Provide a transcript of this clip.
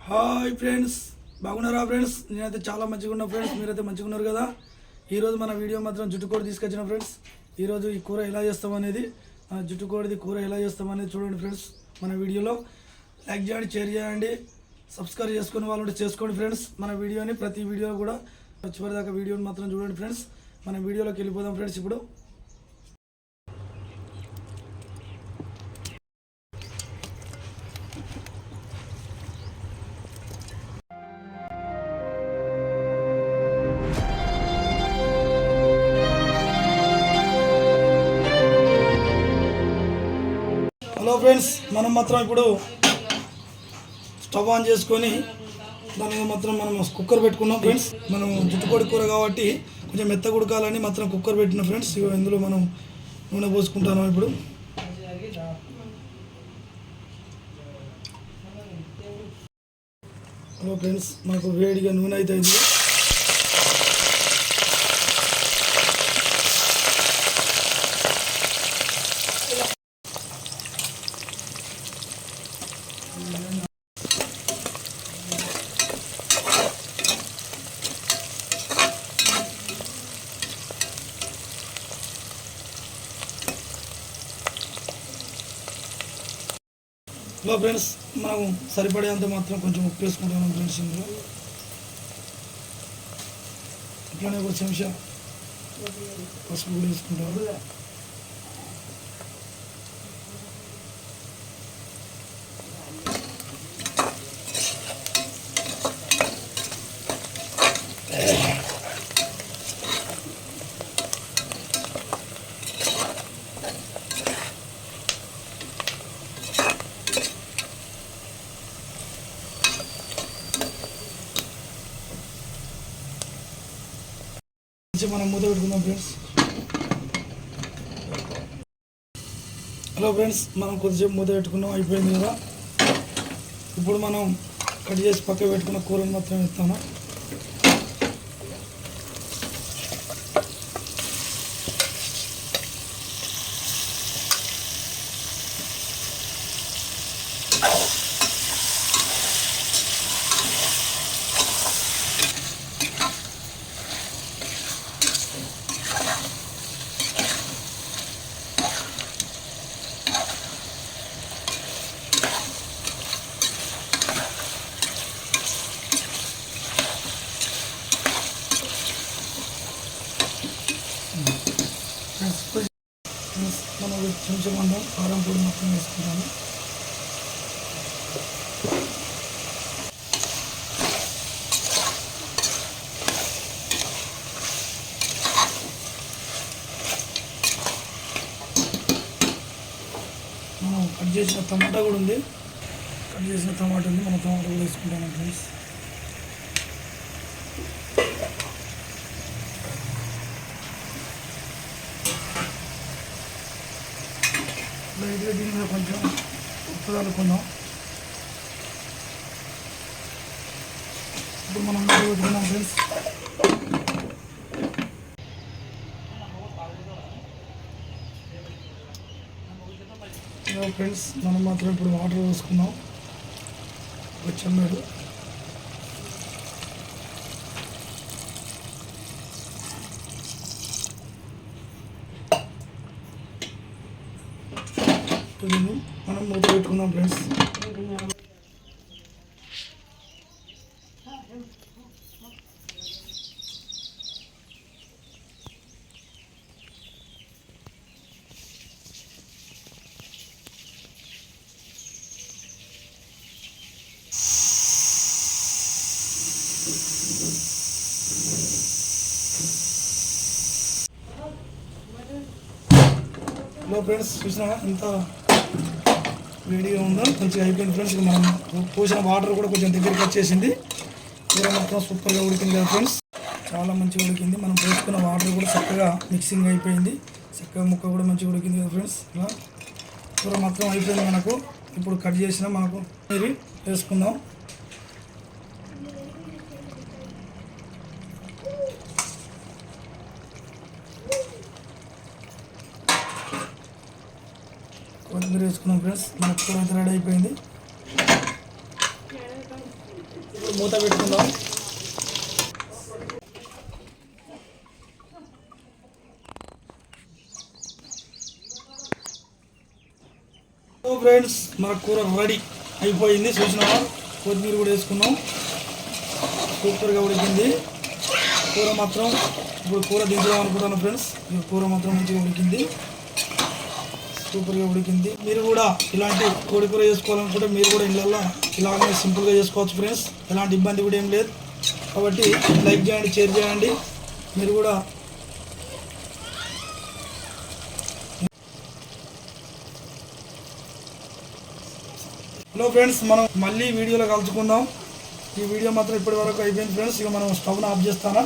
Hi friends, బాగున్నారా friends? నేనైతే చాలా మంచిగా ఉన్నా ఫ్రెండ్స్. మీరైతే మంచిగా ఉన్నారు కదా? ఈరోజు మన వీడియో మాత్రం జుట్టుకోడి తీసుకొచ్చిన ఫ్రెండ్స్. ఈరోజు ఈ కూర ఎలా చేస్తామనేది, జుట్టుకోడిది కూర ఎలా చేస్తామనేది చూడండి ఫ్రెండ్స్. మన వీడియోలో లైక్ చేయండి, షేర్ చేయండి, సబ్స్క్రైబ్ చేసుకుని వాళ్ళు చేసుకోండి ఫ్రెండ్స్. మన వీడియోని ప్రతి వీడియో కూడా చివరిదాకా వీడియోని మాత్రం చూడండి ఫ్రెండ్స్. మన వీడియోలోకి వెళ్ళిపోదాం ఫ్రెండ్స్. ఇప్పుడు హలో ఫ్రెండ్స్, మనం మాత్రం ఇప్పుడు స్టవ్ ఆన్ చేసుకొని దాని మీద మాత్రం మనం కుక్కర్ పెట్టుకున్నాం ఫ్రెండ్స్. మనం జుట్టుకోడి కూర కాబట్టి కొంచెం మెత్తగా ఉడకాలని మాత్రం కుక్కర్ పెట్టిన ఫ్రెండ్స్. ఇందులో మనం నూనె పోసుకుంటాను ఇప్పుడు. హలో ఫ్రెండ్స్, మనకు వేడిగా నూనె అయితే అయింది. హలో ఫ్రెండ్స్, మనం సరిపడేంత మాత్రం కొంచెం ఉప్పు వేసుకుంటాము ఫ్రెండ్స్. ఇందులో ఇట్లానే ఒక చెంచా పసుపు కూడా వేసుకుంటాము. మనం మూత పెట్టుకుందాం ఫ్రెండ్స్. హలో ఫ్రెండ్స్, మనం కొద్దిసేపు మూత పెట్టుకున్నాం, అయిపోయింది కదా. ఇప్పుడు మనం కట్ చేసి పక్క పెట్టుకున్న కూరని మాత్రం ఇస్తాను. మనం కొంచెం మందం కారం పొడి మొత్తం వేసుకుంటాము. మనం కట్ చేసిన టమాటా కూడా ఉంది, మనం టమాటా కూడా వేసుకుంటాము ఫ్రెండ్స్. లైట్గా దీని మీద కొంచెం ఉప్పు చల్లుకుందాం. ఇప్పుడు మనం పెట్టుకున్నాం ఫ్రెండ్స్. ఫ్రెండ్స్, మనం మాత్రం ఇప్పుడు వాటర్ వేసుకున్నాం ఒక చెమ్మేడు. మనం మూత పెట్టుకుందాం ఫ్రెండ్స్. హలో ఫ్రెండ్స్, చూసినా ఎంత వేడిగా ఉందో, కొంచెం అయిపోయింది ఫ్రెండ్స్. మనం పోసిన వాటర్ కూడా కొంచెం దగ్గరికి వచ్చేసింది. కూర మొత్తం సూపర్గా ఉడికింది కదా ఫ్రెండ్స్, చాలా మంచిగా ఉడికింది. మనం పోసుకున్న వాటర్ కూడా చక్కగా మిక్సింగ్ అయిపోయింది, చక్కగా ముక్క కూడా మంచిగా ఉడికింది కదా ఫ్రెండ్స్. ఇలా కూర మొత్తం అయిపోయింది మనకు. ఇప్పుడు కట్ చేసిన మనకు వేసుకుందాం. కొత్తిమీర వేసుకున్నాం ఫ్రెండ్స్. మన కూర అయితే రెడీ అయిపోయింది. మూత పెట్టుకుందాం. ఫ్రెండ్స్ మన కూర రెడీ అయిపోయింది. చూసినావా, కొత్తిమీర కూడా వేసుకున్నాం. సూపర్గా ఉడికింది కూర మాత్రం. ఇప్పుడు కూర దించుదాం అనుకుంటాను ఫ్రెండ్స్. ఈ కూర మాత్రం మంచిగా ఉడికింది, సూపర్గా ఉడికింది. మీరు కూడా ఇలాంటి కోడి కూర చేసుకోవాలనుకుంటే మీరు కూడా ఇళ్ళల్లో ఇలాగే సింపుల్గా చేసుకోవచ్చు ఫ్రెండ్స్. ఎలాంటి ఇబ్బంది కూడా ఏం లేదు. కాబట్టి లైక్ చేయండి, షేర్ చేయండి. మీరు కూడా హలో ఫ్రెండ్స్, మనం మళ్ళీ వీడియోలో కలుసుకుందాం. ఈ వీడియో మాత్రం ఇప్పటి వరకు అయిపోయింది ఫ్రెండ్స్. ఇక మనం స్టవ్ను ఆఫ్ చేస్తానా.